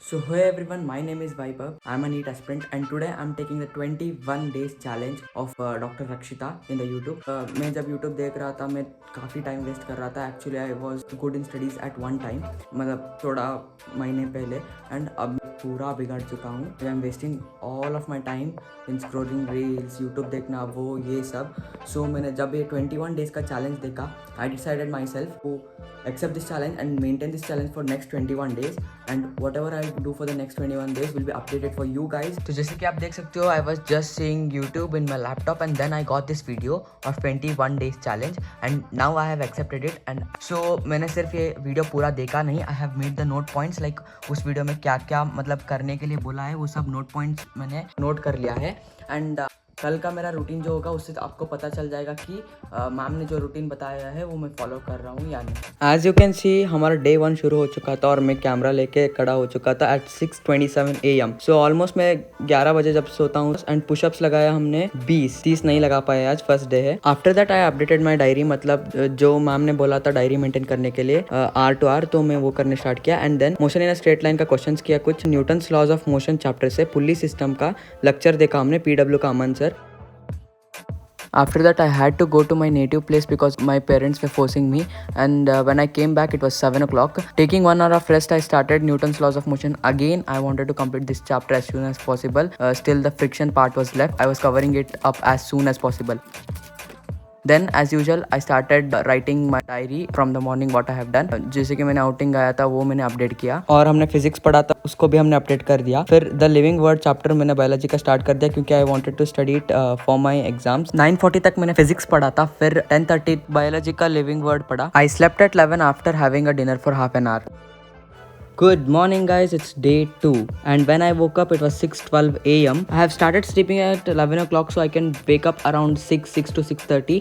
So hey everyone, my name is Vaibhav. I'm a NEET aspirant and today I'm taking the 21 days challenge of Dr. Rakshita in the YouTube. मैं जब YouTube देख रहा था मैं काफ़ी time waste कर रहा था. Actually I was good in studies at one time, मतलब थोड़ा महीने पहले, एंड अब पूरा बिगड़ चुका हूँ. I am wasting all of my time in scrolling reels, YouTube देखना, वो ये सब. सो मैंने जब ये 21 डेज का चैलेंज देखा, I decided myself to accept this challenge and maintain this challenge for next 21 days, and whatever I do for the next 21 days will be updated for you guys. तो जैसे कि आप देख सकते हो, I was just seeing YouTube in my laptop and then I got this video of 21 days challenge and now I have accepted it. And so मैंने सिर्फ ये वीडियो पूरा देखा नहीं, I have made the note points, like उस video में क्या क्या मतलब करने के लिए बोला है वो सब नोट पॉइंट्स मैंने नोट कर लिया है. एंड कल का मेरा रूटीन जो होगा उससे आपको पता चल जाएगा कि मैम ने जो रूटीन बताया है वो मैं फॉलो कर रहा हूँ या नहीं. एज यू कैन सी हमारा डे 1 शुरू हो चुका था और मैं कैमरा लेके खड़ा हो चुका था एट 6:27 AM. सो ऑलमोस्ट मैं 11 बजे जब सोता हूँ. एंड पुशअप्स लगाया हमने 20-30 नहीं लगा पाए, आज फर्स्ट डे है. After that I updated my diary, मतलब जो मैम ने बोला था डायरी मेंटेन करने के लिए R to R, तो मैं वो करने स्टार्ट किया. And then motion in a straight line का क्वेश्चन किया, कुछ Newton's laws of motion chapter से पुली सिस्टम का लेक्चर देखा हमने, PW का Aman sir. After that, I had to go to my native place because my parents were forcing me. And when I came back, it was 7 o'clock. Taking 1 hour of rest, I started Newton's laws of motion again. I wanted to complete this chapter as soon as possible. Still, the friction part was left. I was covering it up as soon as possible. Then as usual I started writing my diary from the morning what I have done. जैसे कि मैंने outing आया था वो मैंने update किया, और हमने फिजिक्स पढ़ा था उसको भी हमने अपडेट कर दिया. फिर द लिविंग वर्ड चैप्टर मैंने बायोलॉजी का स्टार्ट कर दिया क्योंकि I wanted to study it for my exams. 9:40 तक मैंने फिजिक्स पढ़ा था, फिर 10:30 बायोलॉजी का लिविंग वर्ड पढ़ा. I slept at 11 after having a dinner for half an hour. Good morning guys, it's day 2 and when I woke up it was 6:12 AM. I have started sleeping at 11 o'clock so I can wake up around 6 to 6:30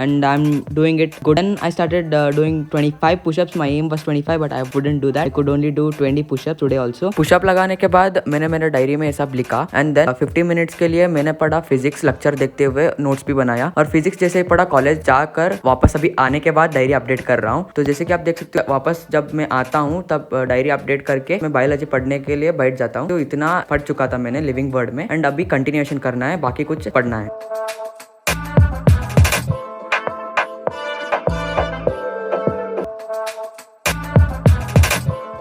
and I'm doing it good. Then I started doing 25 push-ups. My aim was 25 but I wouldn't do that. I could only do 20 push-ups today also. Push-up लगाने के बाद मैंने मेरे diary में ये सब लिखा and then 50 minutes के लिए मैंने पढ़ा फिजिक्स लेक्चर देखते हुए, नोट्स भी बनाया. और फिजिक्स जैसे ही पढ़ा कॉलेज जाकर वापस अभी आने के बाद डायरी अपडेट कर रहा हूँ. तो जैसे कि आप देख सकते हो वापस जब मैं आता हूँ तब डायरी अपडेट करके मैं बायोलॉजी पढ़ने के लिए बैठ जाता हूँ. तो इतना पढ़ चुका था मैंने लिविंग वर्ड में एंड अभी कंटिन्यूएशन करना है, बाकी कुछ पढ़ना है.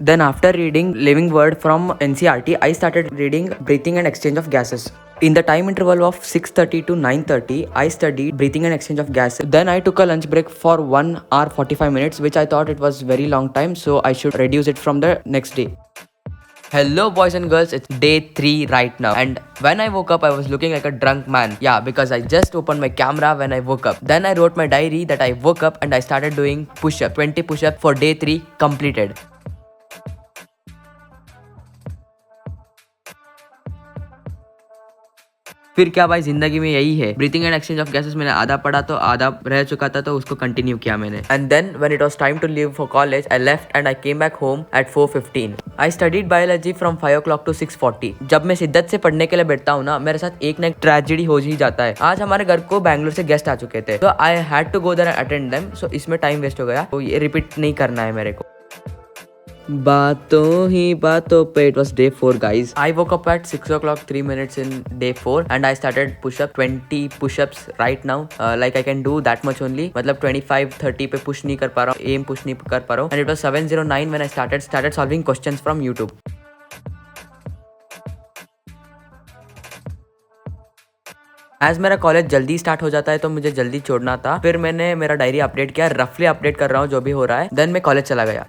Then after reading living word from NCERT, I started reading breathing and exchange of gases. In the time interval of 6:30 to 9:30, I studied breathing and exchange of gases. Then I took a lunch break for 1 hour 45 minutes, which I thought it was very long time, so I should reduce it from the next day. Hello boys and girls, it's day 3 right now and when I woke up I was looking like a drunk man. Yeah, because I just opened my camera when I woke up. Then I wrote my diary that I woke up and I started doing push-up. 20 push-up for day 3 completed. फिर क्या भाई, जिंदगी में यही है. Breathing and exchange of gases मैंने आधा पढ़ा तो आधा रह चुका था तो उसको कंटिन्यू किया मैंने. And then when it was time to leave for college I left and I came back home at 4:15. I studied biology from 5 o'clock to 6:40. जब मैं शिद्दत से पढ़ने के लिए बैठता हूँ ना, मेरे साथ एक ना एक ट्रेजेडी हो ही जाता है. आज हमारे घर को बैंगलोर से गेस्ट आ चुके थे तो I had to go there and attend them. So इसमें टाइम वेस्ट हो गया, तो ये रिपीट नहीं करना है मेरे को. बातों ही बातों पे it was day 4 guys. I woke up at 6 o'clock 3 minutes in day 4 and I started push-up 20 push-ups right now. Like I can do that much only. मतलब 25-30 पे push नहीं कर पा रहा हूँ, aim push नहीं कर पा रहा हूँ. And it was 7:09 when I started solving questions from YouTube. As मेरा कॉलेज जल्दी स्टार्ट हो जाता है तो मुझे जल्दी छोड़ना था. फिर मैंने मेरा डायरी अपडेट किया, रफली अपडेट कर रहा हूँ जो भी हो रहा है. देन मैं कॉलेज चला गया.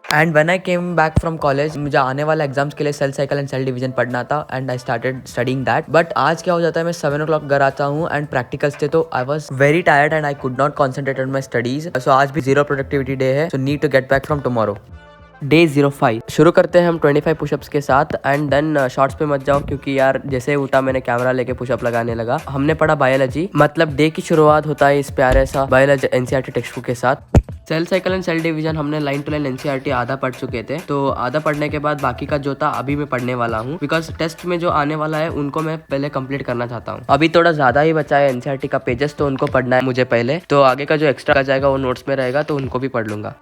And when I came back from college मुझे आने वाला एग्जाम्स के लिए cell cycle and cell division पढ़ना था and I started studying that. But आज क्या हो जाता है, मैं 7 o'clock घर आता हूँ एंड प्रैक्टिकल्स थे तो I was very tired and I could not concentrate on my studies. So आज भी 0 प्रोडक्टिविटी डे है, so need to get back from tomorrow. Day 05 शुरू करते हैं हम 25 पुशअप्स के साथ. एंड देन शॉर्ट्स पे मत जाओ क्योंकि यार जैसे उठा मैंने कैमरा लेके पुशअप लगाने लगा. हमने पढ़ा बायोलॉजी, मतलब डे की शुरुआत होता है इस प्यारे सा बायोलॉजी NCERT टेक्स्ट बुक के साथ. Cell cycle and cell division हमने लाइन टू लाइन NCERT आधा पढ़ चुके थे, तो आधा पढ़ने के बाद बाकी का जो था अभी मैं पढ़ने वाला हूँ बिकॉज टेस्ट में जो आने वाला है उनको मैं पहले कंप्लीट करना चाहता हूँ. अभी थोड़ा ज्यादा ही बचा है NCERT का पेजेस, तो उनको पढ़ना है मुझे पहले. तो आगे का जो एक्स्ट्रा का जाएगा वो नोट्स में रहेगा तो उनको भी पढ़ लूंगा.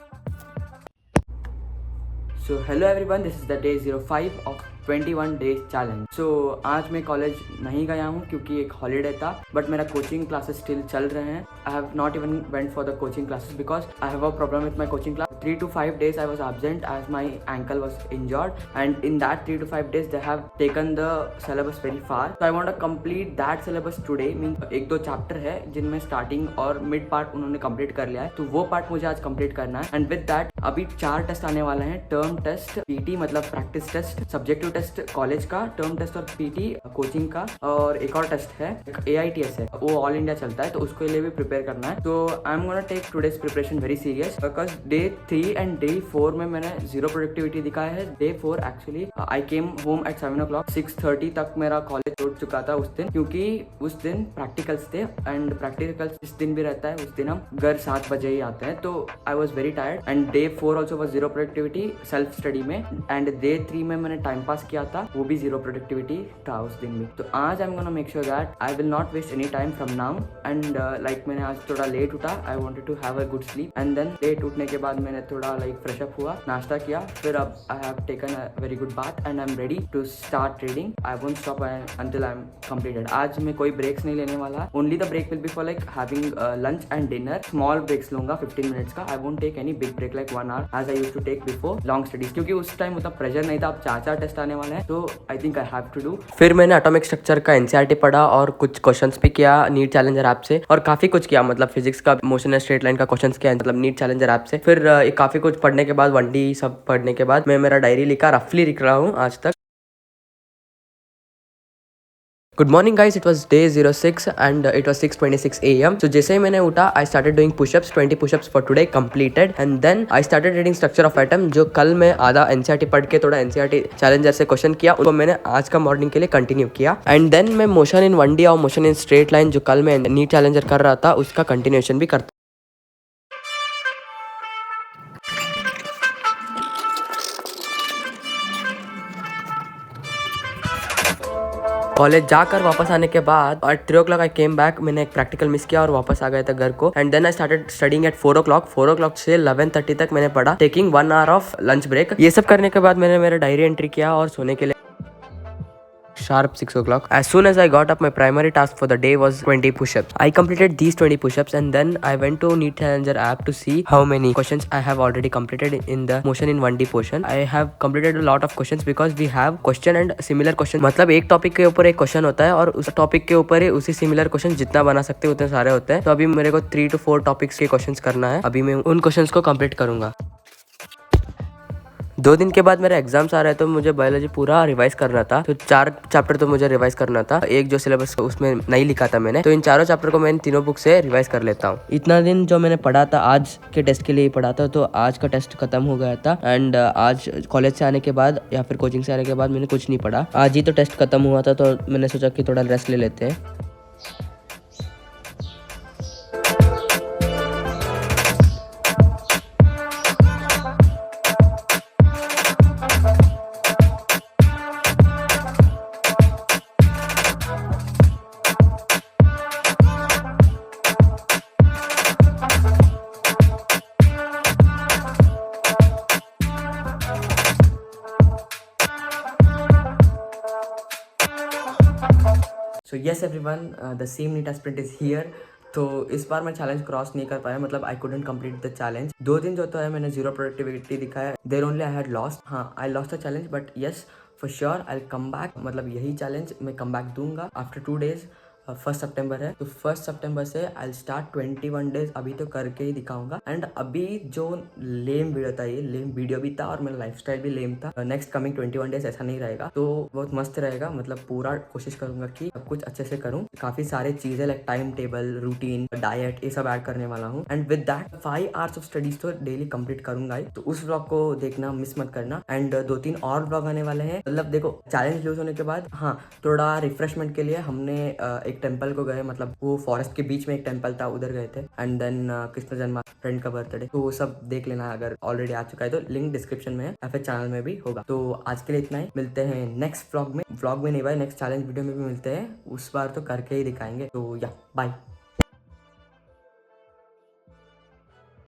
So hello everyone, this is the day 05 of 21 days challenge. So आज मैं कॉलेज नहीं गया हूँ क्योंकि एक हॉलीडे था, बट मेरा कोचिंग क्लासेस स्टिल चल रहे हैं. I have not even went for the coaching classes because I have a problem with my coaching class. 3 to 5 days I was absent as my ankle was injured, and in that 3 to 5 days they have taken the syllabus very far. So I want to complete that syllabus today. Means एक दो chapter है जिनमें starting और mid part उन्होंने complete कर लिया है, तो वो पार्ट मुझे आज कंप्लीट करना है. एंड विद दैट अभी 4 टेस्ट आने वाले हैं. टर्म टेस्ट, पीटी मतलब practice test, subjective test college का, टर्म टेस्ट और पीटी कोचिंग का, और एक और टेस्ट है AITS है, वो ऑल इंडिया चलता है, तो उसके लिए भी प्रिपेयर करना है. तो I am gonna take today's preparation very serious because day 3 and day 4 में मैंने जीरो प्रोडक्टिविटी दिखाया है. Day 4 actually I came home at 7 o'clock. 6:30 तक मेरा कॉलेज छूट चुका था उस दिन, क्योंकि उस दिन प्रैक्टिकल्स थे, एंड प्रैक्टिकल्स जिस दिन भी रहता है उस दिन हम घर 7 बजे ही आते हैं. तो I was very tired. And day 4 also was zero productivity self study में, एंड डे 3 में मैंने टाइम पास किया था, वो भी जीरो प्रोडक्टिविटी था उस दिन भी. तो आज I am gonna make sure that I will not waste any time from now. And like मैंने आज थोड़ा लेट उठा, I wanted to have a good sleep, and then late उठने के बाद मैंने थोड़ा लाइक फ्रेश अप हुआ, नाश्ता किया, फिर अब I have taken a very good bath and I am ready to start reading. I won't stop until I am completed. आज मैं कोई ब्रेक्स नहीं लेने वाला. Only the break will be for like having lunch and dinner. Small breaks लूंगा 15 minutes का. I won't take any big break like 1 hour as I used to take before long studies, क्योंकि उस time उतना pressure नहीं था. अब 4 test आने वाले हैं, तो I think I have to do. फिर मैंने एटॉमिक स्ट्रक्चर का एनसीईआरटी पढ़ा और कुछ क्वेश्चंस भी किया नीट चैलेंजर ऐप से, और काफी कुछ किया, मतलब फिजिक्स का मोशन एंड स्ट्रेट लाइन का क्वेश्चंस किया मतलब नीट चैलेंजर ऐप से. फिर काफी कुछ पढ़ने के बाद 1D सब पढ़ने के बाद मैं मेरा डायरी लिखा, रफली लिख रहा हूँ आज तक. Good morning guys, it was day 06 and it was 6:26 AM. So जैसे ही मैंने उठा, I started doing pushups. 20 pushups for today completed, and then I started reading structure of atom, जो कल मैं आधा एनसीईआरटी पढ़ के थोड़ा एनसीईआरटी चैलेंजर से क्वेश्चन किया, उसको मैंने आज का मॉर्निंग के लिए कंटिन्यू किया. एंड देन मैं मोशन इन 1D और मोशन इन स्ट्रेट लाइन जो कल मैं नीट चैलेंजर कर रहा था उसका कंटिन्यूएशन भी करता. कॉलेज जाकर वापस आने के बाद एट 3 o'clock आई केम बैक. मैंने एक प्रैक्टिकल मिस किया और वापस आ गया था घर को. And then I started studying at 4 o'clock. 4 o'clock से 11:30 तक मैंने पढ़ा, taking 1 hour of lunch break. ये सब करने के बाद मैंने मेरा डायरी एंट्री किया और सोने के लिए sharp 6 o'clock. As soon as I got up, my primary task for the day was 20 push-ups. I completed these 20 push-ups, and then I went to NEET Challenger app to see how many questions I have already completed in the motion in 1D portion. I have completed a lot of questions because we have question and similar question. मतलब एक topic के ऊपर एक question होता है और उस topic के ऊपर ही उसी सिमिलर क्वेश्चन जितना बना सकते हैं उतने सारे होते हैं. तो अभी मेरे को 3 to 4 टॉपिक्स के क्वेश्चंस करना है. अभी मैं उन क्वेश्चंस को कंप्लीट करूंगा. 2 दिन के बाद मेरे एग्जाम्स आ रहे हैं, तो मुझे बायोलॉजी पूरा रिवाइज करना था. तो 4 चैप्टर तो मुझे रिवाइज करना था. एक जो सिलेबस उसमें नहीं लिखा था मैंने, तो इन 4 चैप्टर को मैं इन तीनों बुक से रिवाइज कर लेता हूँ. इतना दिन जो मैंने पढ़ा था आज के टेस्ट के लिए ही पढ़ा था, तो आज का टेस्ट खत्म हो गया था. एंड आज कॉलेज से आने के बाद या फिर कोचिंग से आने के बाद मैंने कुछ नहीं पढ़ा. आज ही तो टेस्ट खत्म हुआ था, तो मैंने सोचा कि थोड़ा रेस्ट ले लेते हैं. So yes everyone, the same NEET aspirant is here. तो इस बार मैं चैलेंज क्रॉस नहीं कर पाया, मतलब I couldn't complete the challenge. 2 दिन जो तो है मैंने जीरो प्रोडक्टिविटी दिखाया. There only I had lost. हाँ, I lost the challenge, but yes for sure I come back. मतलब यही चैलेंज मैं कम बैक दूंगा आफ्टर 2 days. 1 September है, तो 1 September से आई स्टार्ट 21 days. अभी तो करके ही दिखाऊंगा. एंड अभी जो लेम वीडियो था, ये लेम वीडियो भी था और मेरा लाइफस्टाइल भी लेम था. नेक्स्ट कमिंग 21 days ऐसा नहीं रहेगा, तो बहुत मस्त रहेगा. मतलब पूरा कोशिश करूंगा कि सब कुछ अच्छे से करूं. काफी सारे चीजें like time table, routine, diet, ये सब ऐड करने वाला हूँ. And with that 5 hours of studies तो डेली कंप्लीट करूंगा ही. तो उस व्लॉग को देखना मिस मत करना. एंड 2-3 और व्लॉग आने वाले हैं. मतलब देखो, चैलेंज लूज होने के बाद हाँ, थोड़ा रिफ्रेशमेंट के लिए हमने एक टेम्पल को गए. मतलब वो फॉरेस्ट के बीच में एक टेम्पल था, उधर गए थे. एंड देन कृष्ण जन्मा, फ्रेंड का बर्थडे, तो वो सब देख लेना. अगर ऑलरेडी आ चुका है तो लिंक डिस्क्रिप्शन में है या फिर चैनल में भी होगा. तो आज के लिए इतना ही. मिलते हैं नेक्स्ट व्लॉग में नहीं भाई, नेक्स्ट चैलेंज वीडियो में भी मिलते हैं. उस बार तो करके ही दिखाएंगे. तो या बाय.